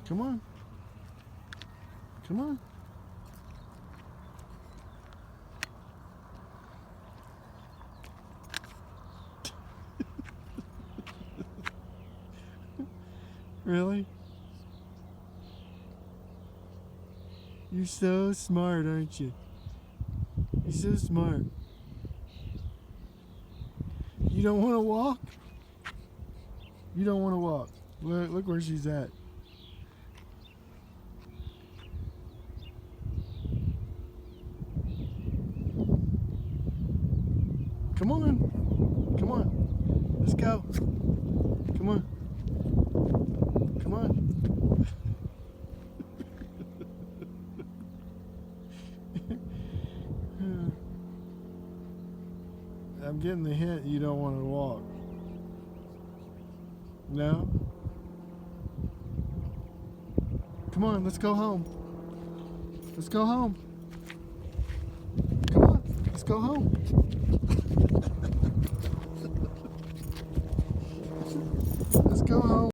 Come on. Come on. Really? You're so smart, aren't you? You're so smart. You don't want to walk? You don't want to walk. Look where she's at. Come on. Come on. Let's go. Come on. Come on. I'm getting the hint you don't want to walk. No? Come on, let's go home. Let's go home. Come on, let's go home.